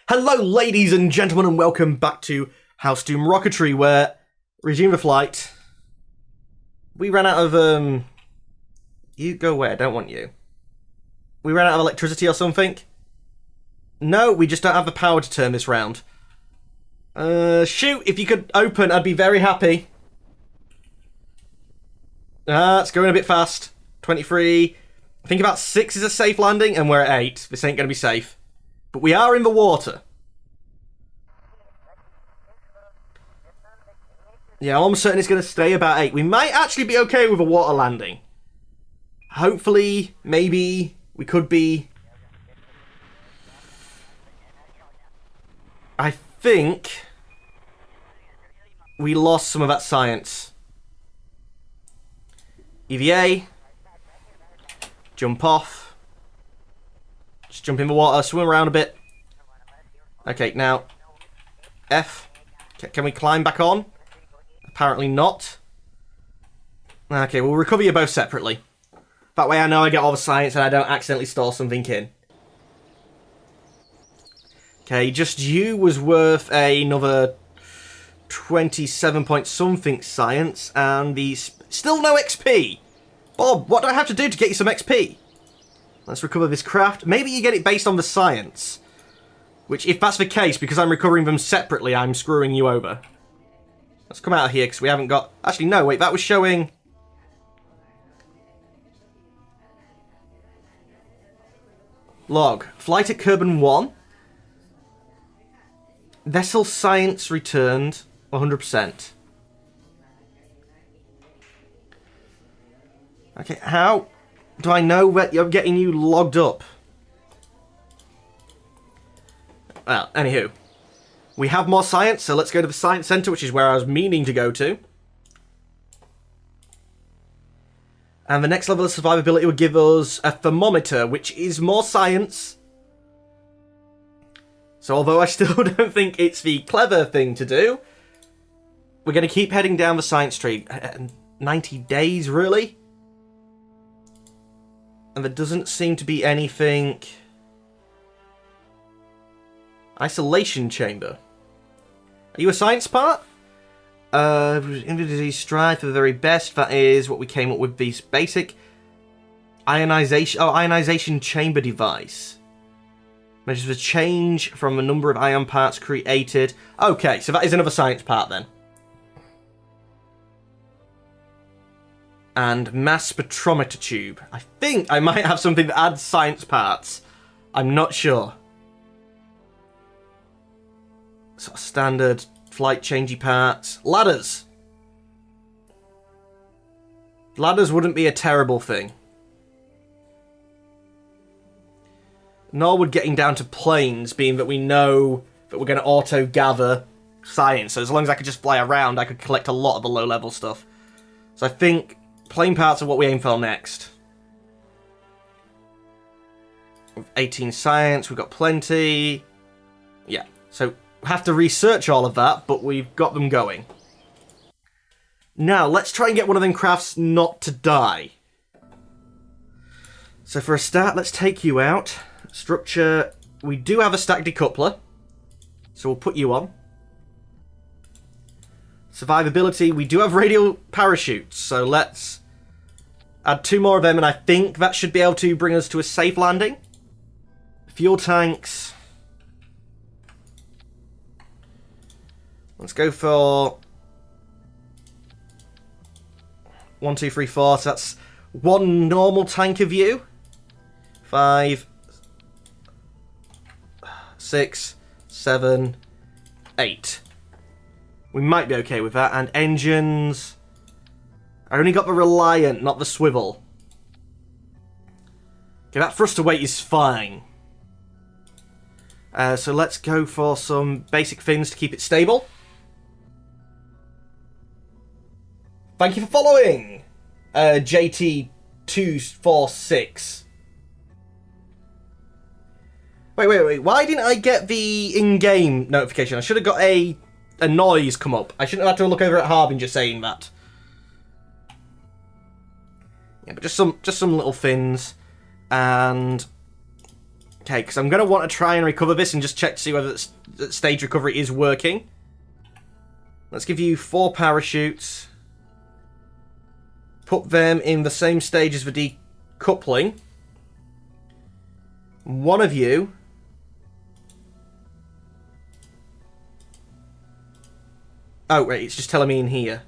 Hello, ladies and gentlemen, and welcome back to HouseDoom Rocketry, where resume the flight. We ran out of, you go where? I don't want you. We ran out of electricity or something? No, we just don't have the power to turn this round. Shoot, if you could open, I'd be very happy. It's going a bit fast. 23. I think about 6 is a safe landing, and we're at 8. This ain't going to be safe. But we are in the water. Yeah, I'm almost certain it's going to stay about 8. We might actually be okay with a water landing. Hopefully, maybe, we could be. I think we lost some of that science. EVA. Jump off. Just jump in the water, swim around a bit. Okay, now F. Can we climb back on? Apparently not. Okay, we'll recover you both separately. That way I know I get all the science and I don't accidentally store something in. Okay, just you was worth another 27 point something science, and the still no XP. Bob, what do I have to do to get you some XP? Let's recover this craft. Maybe you get it based on the science. Which, if that's the case, because I'm recovering them separately, I'm screwing you over. Let's come out of here, because we haven't got... Actually, no, wait, that was showing... Log. Flight at Kerbal 1. Vessel science returned 100%. Okay, how do I know that you're getting you logged up? Well, anywho. We have more science, so let's go to the science center, which is where I was meaning to go to. And the next level of survivability will give us a thermometer, which is more science. So although I still don't think it's the clever thing to do, we're going to keep heading down the science tree. 90 days, really? And there doesn't seem to be anything... Isolation chamber. Are you a science part? Individually strive for the very best. That is what we came up with. These basic ionization chamber device. Measures the change from the number of ion parts created. Okay, so that is another science part then. And mass spectrometer tube. I think I might have something that adds science parts. I'm not sure. Sort of standard flight changey parts. Ladders. Ladders wouldn't be a terrible thing. Nor would getting down to planes, being that we know that we're going to auto-gather science. So as long as I could just fly around, I could collect a lot of the low-level stuff. So I think plane parts are what we aim for next. 18 science, we've got plenty. Yeah, so have to research all of that, but we've got them going. Now, let's try and get one of them crafts not to die. So for a start, let's take you out. Structure, we do have a stack decoupler, so we'll put you on. Survivability, we do have radial parachutes, so let's add 2 more of them, and I think that should be able to bring us to a safe landing. Fuel tanks. Let's go for 1, 2, 3, 4. So that's 1 normal tank of you. 5, 6, 7, 8. We might be okay with that. And engines. I only got the Reliant, not the Swivel. Okay, that thruster weight is fine. So let's go for some basic fins to keep it stable. Thank you for following, JT246. Wait. Why didn't I get the in-game notification? I should have got a noise come up. I shouldn't have had to look over at Harbinger saying that. Yeah, but just some little fins. And Okay, because I'm going to want to try and recover this and just check to see whether that stage recovery is working. Let's give you 4 parachutes. Put them in the same stage as the decoupling. One of you... Oh, wait, it's just telling me in here.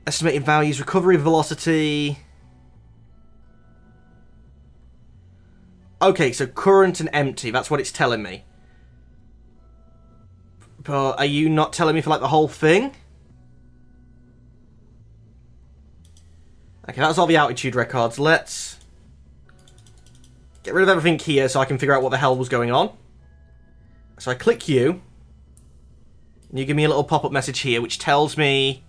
Estimated values, recovery velocity... Okay, so current and empty, that's what it's telling me. But are you not telling me for, like, the whole thing? Okay, that's all the altitude records. Let's get rid of everything here so I can figure out what the hell was going on. So I click you. And you give me a little pop-up message here, which tells me...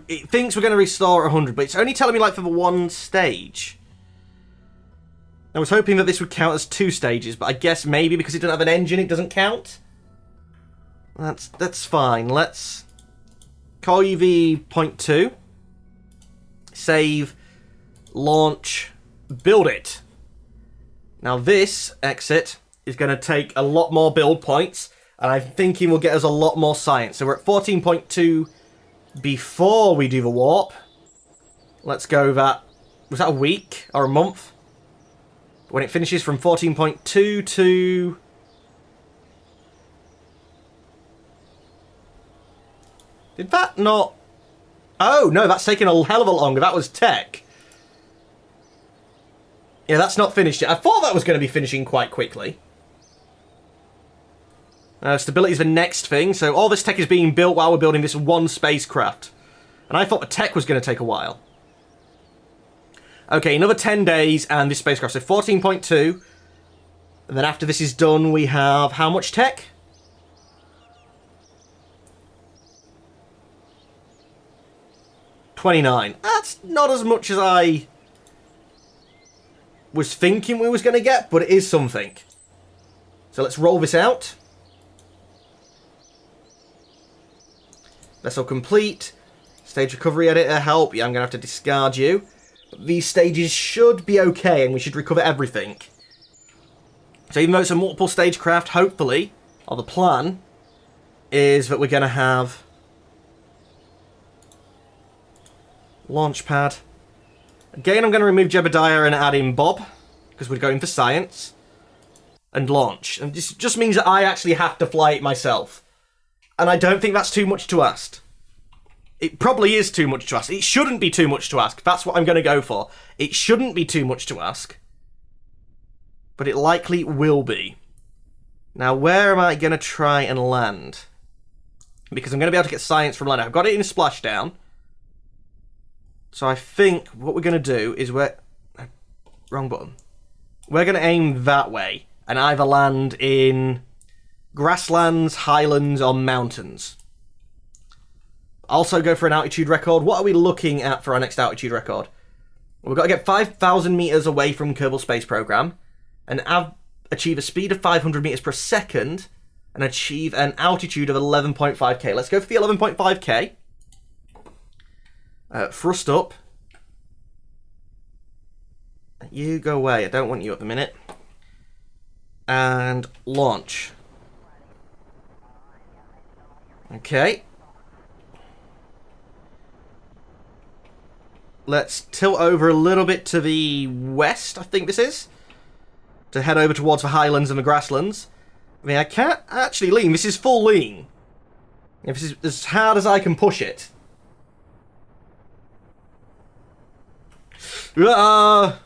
It thinks we're going to restore 100, but it's only telling me, like, for the one stage. I was hoping that this would count as 2 stages, but I guess maybe because it doesn't have an engine, it doesn't count. That's fine. Let's call you the point 2. Save. Launch. Build it. Now this exit is going to take a lot more build points, and I'm thinking will get us a lot more science. So we're at 14.2 before we do the warp. Let's go that... Was that a week or a month? When it finishes from 14.2 to... Did that not... Oh, no, that's taken a hell of a longer. That was tech. Yeah, that's not finished yet. I thought that was going to be finishing quite quickly. Stability is the next thing. So all this tech is being built while we're building this one spacecraft. And I thought the tech was going to take a while. Okay, another 10 days and this spacecraft. So 14.2. And then after this is done, we have how much tech? $29. That's not as much as I was thinking we was going to get, but it is something. So let's roll this out. Vessel complete. Stage recovery editor help. Yeah, I'm going to have to discard you. These stages should be okay, and we should recover everything. So even though it's a multiple stage craft, hopefully, or the plan, is that we're going to have launch pad. Again, I'm going to remove Jebediah and add in Bob, because we're going for science. And launch. And this just means that I actually have to fly it myself. And I don't think that's too much to ask. It probably is too much to ask. It shouldn't be too much to ask. That's what I'm going to go for. It shouldn't be too much to ask. But it likely will be. Now, where am I going to try and land? Because I'm going to be able to get science from land. I've got it in splashdown. So I think what we're going to do is wrong button. We're going to aim that way. And either land in grasslands, highlands, or mountains. Also go for an altitude record. What are we looking at for our next altitude record? We've got to get 5,000 meters away from Kerbal Space Program and achieve a speed of 500 meters per second and achieve an altitude of 11.5k. Let's go for the 11.5k. Thrust up. You go away. I don't want you at the minute. And launch. Okay. Let's tilt over a little bit to the west, I think this is. To head over towards the highlands and the grasslands. I mean, I can't actually lean. This is full lean. This is as hard as I can push it. Okay,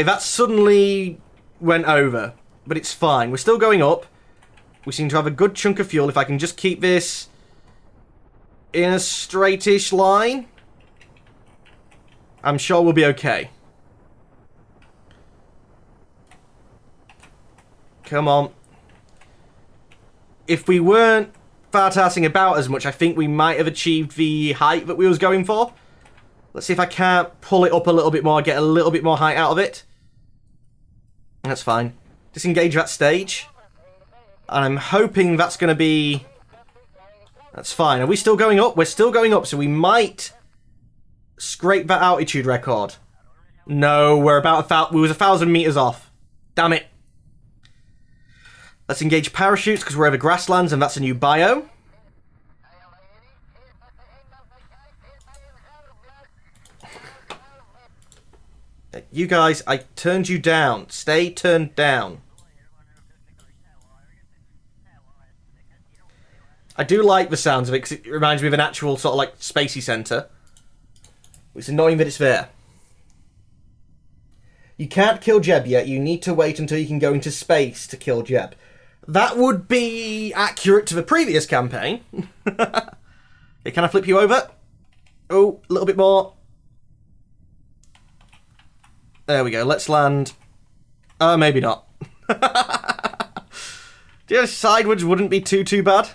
that suddenly went over. But it's fine. We're still going up. We seem to have a good chunk of fuel. If I can just keep this in a straightish line, I'm sure we'll be okay. Come on. If we weren't fart-assing about as much, I think we might have achieved the height that we was going for. Let's see if I can't pull it up a little bit more, get a little bit more height out of it. That's fine. Disengage that stage. And I'm hoping that's going to be That's fine. Are we still going up? We're still going up, so we might scrape that altitude record. No, we're about we was 1,000 meters off. Damn it. Let's engage parachutes because we're over grasslands and that's a new biome. You guys, I turned you down. Stay turned down. I do like the sounds of it because it reminds me of an actual sort of like spacey centre. It's annoying that it's there. You can't kill Jeb yet. You need to wait until you can go into space to kill Jeb. That would be accurate to the previous campaign. Okay, can I flip you over? Oh, a little bit more. There we go. Let's land. Maybe not. Just sideways wouldn't be too bad.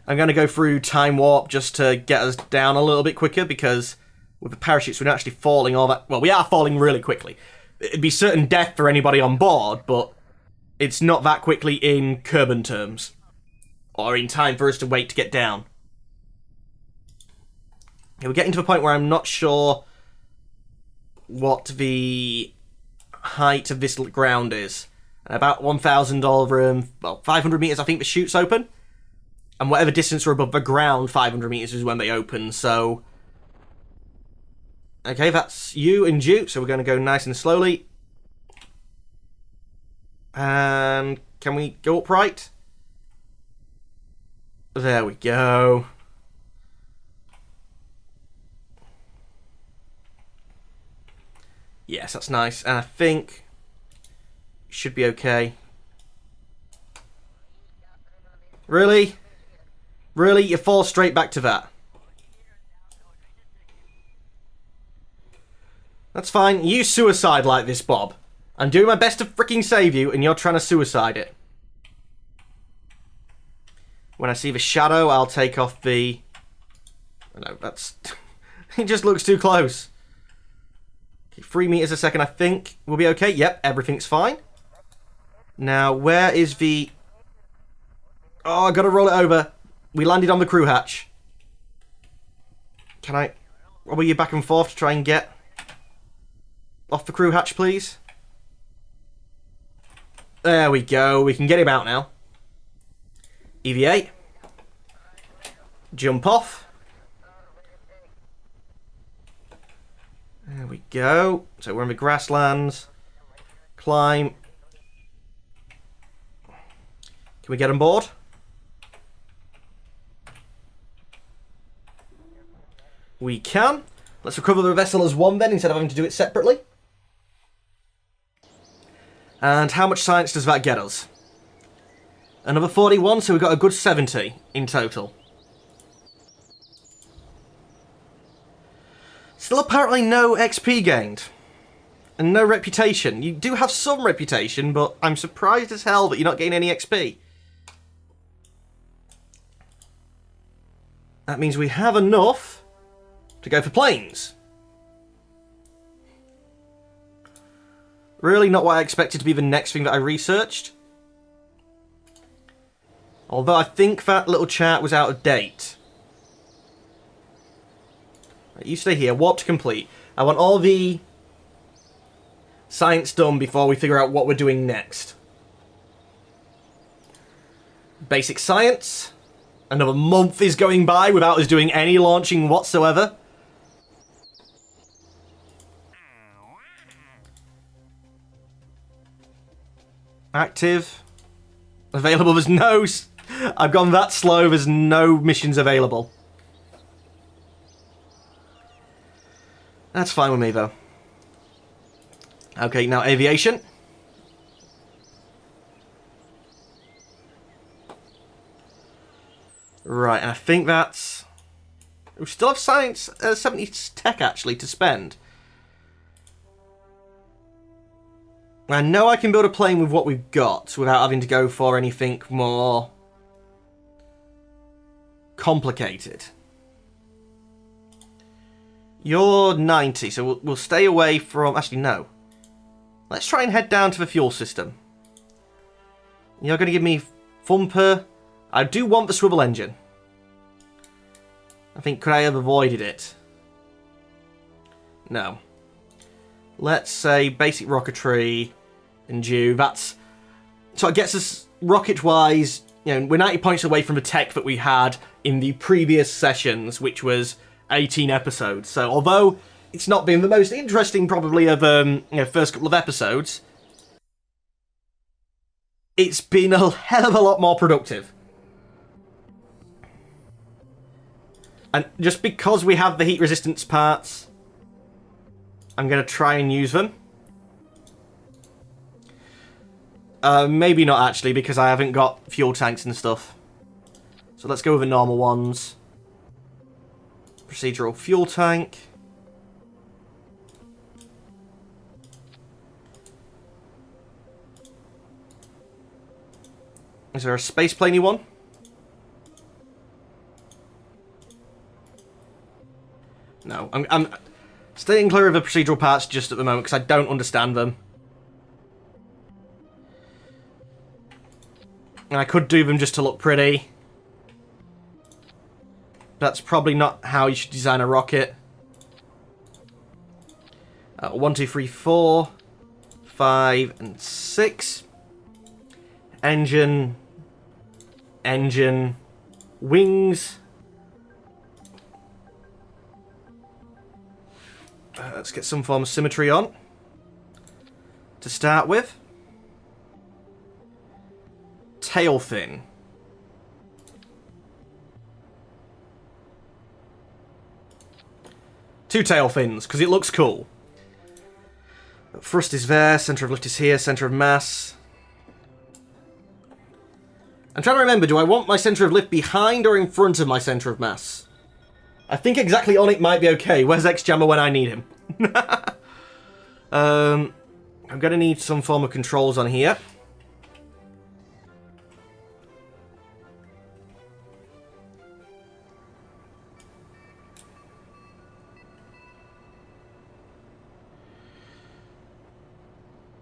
I'm going to go through time warp just to get us down a little bit quicker because with the parachutes we're not actually falling all that... Well, we are falling really quickly. It'd be certain death for anybody on board, but it's not that quickly in Kerbal terms. Or in time for us to wait to get down. Okay, we're getting to the point where I'm not sure what the height of this ground is. About 1,000 over, well, 500 meters I think the chute's open. And whatever distance we're above the ground, 500 meters is when they open, so... Okay, that's you and Jute, so we're going to go nice and slowly. And can we go upright? There we go. Yes, that's nice. And I think it should be okay. Really? Really? You fall straight back to that? That's fine. You suicide like this, Bob. I'm doing my best to freaking save you, and you're trying to suicide it. When I see the shadow, I'll take off the... No, that's... It just looks too close. Okay, 3 meters a second, I think. We'll be okay. Yep, everything's fine. Now, where is the... Oh, I gotta roll it over. We landed on the crew hatch. Can I wobble you back and forth to try and get off the crew hatch, please? There we go. We can get him out now. EVA. Jump off. There we go. So we're in the grasslands. Climb. Can we get on board? We can. Let's recover the vessel as one then, instead of having to do it separately. And how much science does that get us? Another 41, so we've got a good 70 in total. Still apparently no XP gained. And no reputation. You do have some reputation, but I'm surprised as hell that you're not getting any XP. That means we have enough to go for planes. Really not what I expected to be the next thing that I researched. Although I think that little chart was out of date. Right, you stay here. Warp to complete. I want all the science done before we figure out what we're doing next. Basic science. Another month is going by without us doing any launching whatsoever. Active. Available. There's no... I've gone that slow. There's no missions available. That's fine with me, though. Okay, now aviation. Right, and I think that's... We still have science, 70 tech, actually, to spend. I know I can build a plane with what we've got without having to go for anything more complicated. You're 90, so we'll stay away from... Actually, no. Let's try and head down to the fuel system. You're going to give me Thumper, I do want the swivel engine. I think, could I have avoided it? No. Let's say basic rocketry and do. That's... So it gets us, rocket-wise, you know, we're 90 points away from the tech that we had in the previous sessions, which was 18 episodes. So although it's not been the most interesting, probably, of first couple of episodes, it's been a hell of a lot more productive. And just because we have the heat resistance parts, I'm going to try and use them. Maybe not actually, because I haven't got fuel tanks and stuff. So let's go with the normal ones. Procedural fuel tank. Is there a space planey one? No, I'm staying clear of the procedural parts just at the moment because I don't understand them. And I could do them just to look pretty. That's probably not how you should design a rocket. 1, 2, 3, 4, 5, and 6. Engine, wings. Let's get some form of symmetry on to start with. Tail fin. Two tail fins, because it looks cool. Thrust is there, centre of lift is here, centre of mass. I'm trying to remember, do I want my centre of lift behind or in front of my centre of mass? I think exactly on it might be okay. Where's X-Jammer when I need him? I'm going to need some form of controls on here.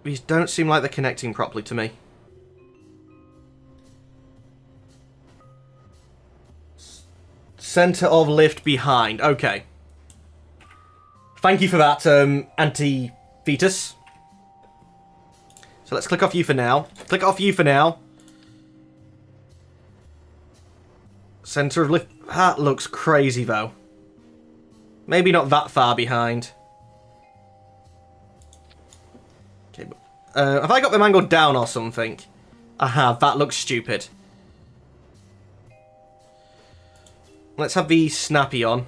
These don't seem like they're connecting properly to me. Center of lift behind. Okay. Thank you for that, anti-fetus. So let's click off you for now. Click off you for now. Center of lift. That looks crazy, though. Maybe not that far behind. Okay, but, have I got them angled down or something? I have. That looks stupid. Let's have the snappy on.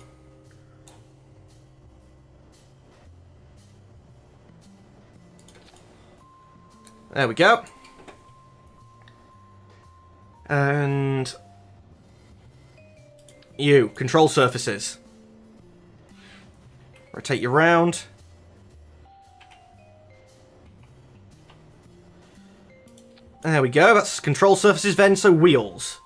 There we go. And you, control surfaces. Rotate you round. There we go, that's control surfaces then, so wheels.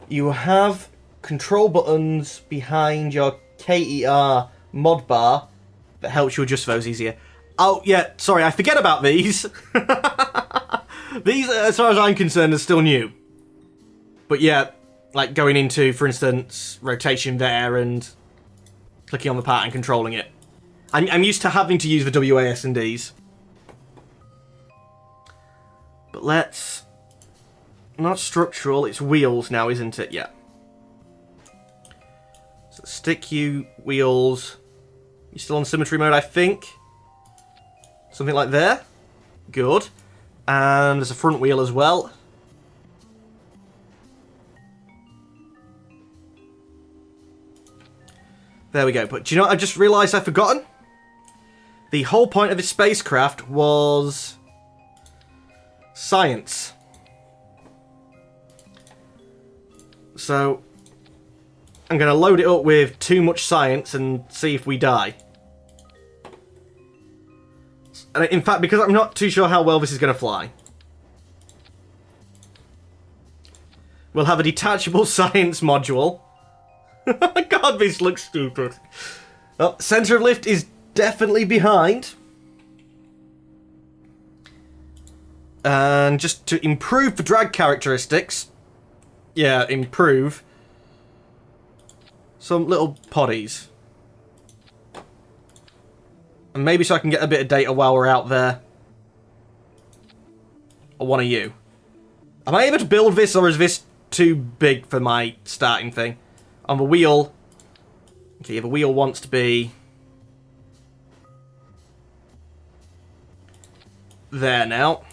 You have control buttons behind your KER mod bar that helps you adjust those easier. Oh, yeah, sorry, I forget about these. These, as far as I'm concerned, are still new. But yeah, like going into, for instance, rotation there and clicking on the part and controlling it. I'm used to having to use the WASDs. But let's... Not structural, it's wheels now, isn't it? Yeah. So stick you, wheels. You're still on symmetry mode, I think. Something like there. Good. And there's a front wheel as well. There we go. But do you know what I've just realised I've forgotten? The whole point of this spacecraft was... science. So... I'm going to load it up with too much science and see if we die. And in fact, because I'm not too sure how well this is going to fly, we'll have a detachable science module. God, this looks stupid. Oh, center of lift is definitely behind. And just to improve the drag characteristics, yeah, improve some little poddies. And maybe so I can get a bit of data while we're out there. Or one of you. Am I able to build this, or is this too big for my starting thing? On the wheel. Okay, the wheel wants to be there now.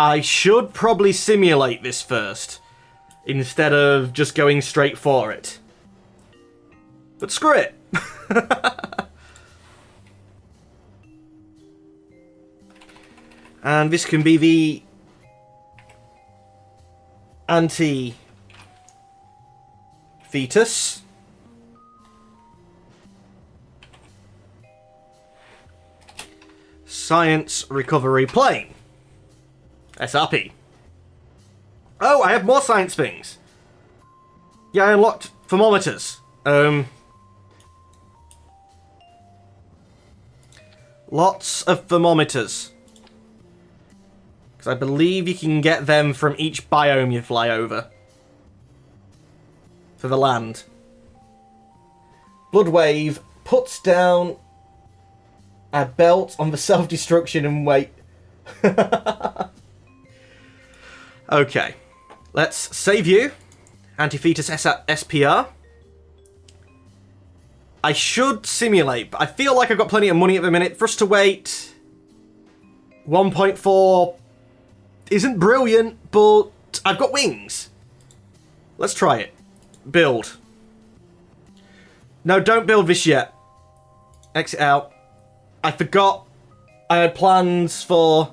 I should probably simulate this first, instead of just going straight for it. But screw it. And this can be the anti-fetus. Science Recovery Plane. SRP. Oh, I have more science things. Yeah, I unlocked thermometers. Lots of thermometers. Because I believe you can get them from each biome you fly over. For the land. Bloodwave puts down a belt on the self-destruction and wait. Okay. Let's save you. Anti-fetus SPR. I should simulate, but I feel like I've got plenty of money at the minute. For us to wait 1.4 isn't brilliant, but I've got wings. Let's try it. Build. No, don't build this yet. Exit out. I forgot I had plans for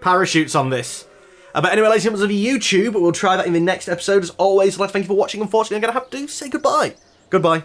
parachutes on this. But anyway, ladies and gentlemen of YouTube, we'll try that in the next episode. As always, I'd like to thank you for watching. Unfortunately, I'm going to have to say goodbye. Goodbye.